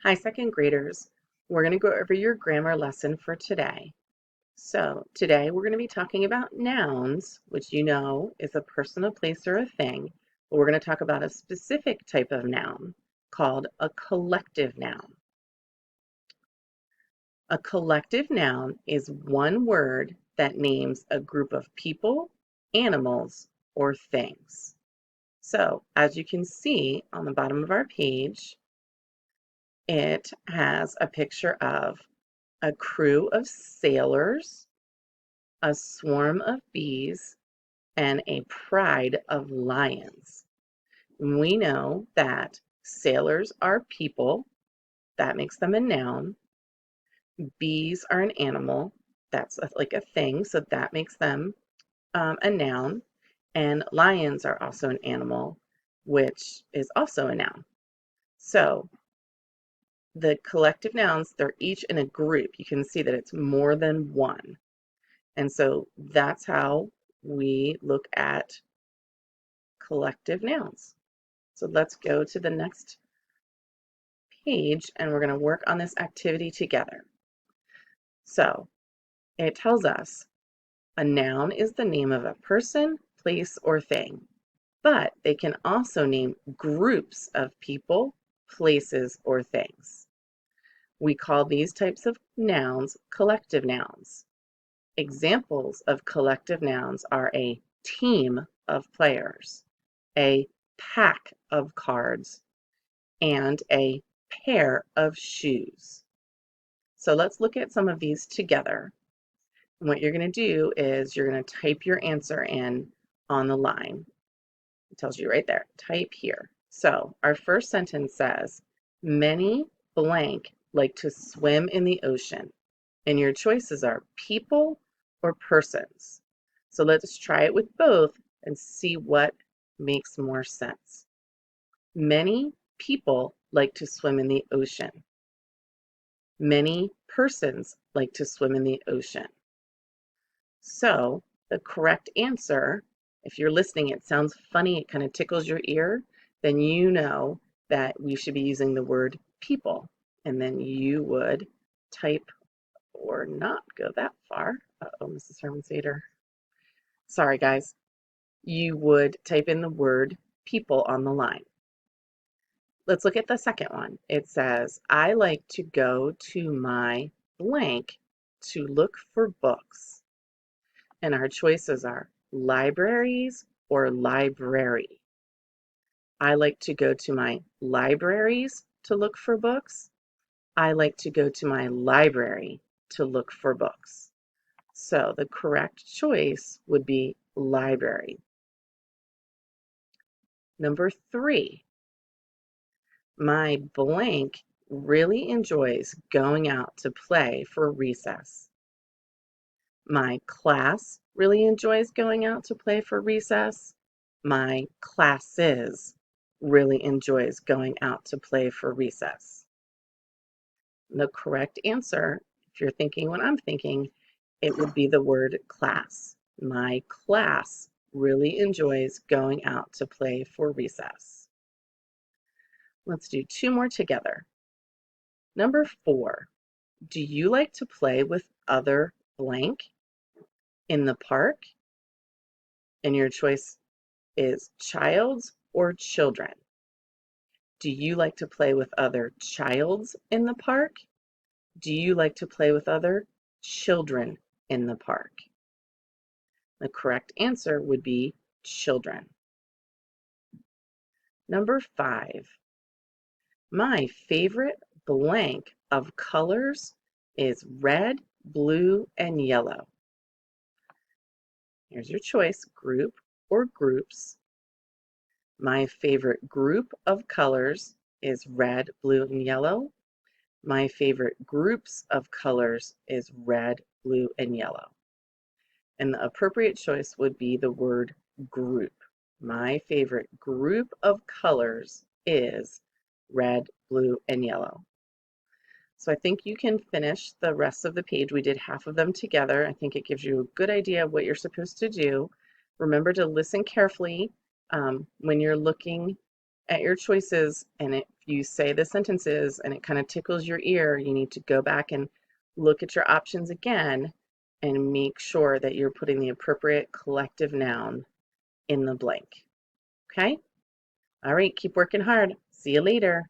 Hi, second graders. We're going to go over your grammar lesson for today. So today we're going to be talking about nouns, which you know is a person, a place, or a thing. But we're going to talk about a specific type of noun called a collective noun. A collective noun is one word that names a group of people, animals, or things. So as you can see on the bottom of our page, it has a picture of a crew of sailors, a swarm of bees, and a pride of lions. We know that sailors are people, that makes them a noun. Bees are an animal, that's like a thing, so that makes them a noun. And lions are also an animal, which is also a noun. So the collective nouns, they're each in a group. You can see that it's more than one. And so that's how we look at collective nouns. So let's go to the next page and we're going to work on this activity together. So it tells us a noun is the name of a person, place, or thing, but they can also name groups of people, places, or things. We call these types of nouns collective nouns. Examples of collective nouns are a team of players, a pack of cards, and a pair of shoes. So let's look at some of these together. And what you're going to do is you're going to type your answer in on the line. It tells you right there, type here. So our first sentence says, many blank like to swim in the ocean. And your choices are people or persons. So let's try it with both and see what makes more sense. Many people like to swim in the ocean. Many persons like to swim in the ocean. So the correct answer, if you're listening, it sounds funny, it kind of tickles your ear, then you know that we should be using the word people. And then you would type or not go that far. Uh-oh, Mrs. Hermansader. Sorry, guys. You would type in the word people on the line. Let's look at the second one. It says, I like to go to my blank to look for books. And our choices are libraries or library. I like to go to my libraries to look for books. I like to go to my library to look for books. So the correct choice would be library. Number 3, my blank really enjoys going out to play for recess. My class really enjoys going out to play for recess. My classes really enjoys going out to play for recess. The correct answer, if you're thinking what I'm thinking, it would be the word class. My class really enjoys going out to play for recess. Let's do 2 more together. Number 4, do you like to play with other blank in the park? And your choice is childs or children. Do you like to play with other childs in the park? Do you like to play with other children in the park? The correct answer would be children. Number 5, my favorite blank of colors is red, blue, and yellow. Here's your choice, group or groups. My favorite group of colors is red, blue, and yellow. My favorite groups of colors is red, blue, and yellow. And the appropriate choice would be the word group. My favorite group of colors is red, blue, and yellow. So I think you can finish the rest of the page. We did half of them together. I think it gives you a good idea of what you're supposed to do. Remember to listen carefully when you're looking at your choices, and if you say the sentences and it kind of tickles your ear, you need to go back and look at your options again and make sure that you're putting the appropriate collective noun in the blank. Okay? All right, keep working hard. See you later.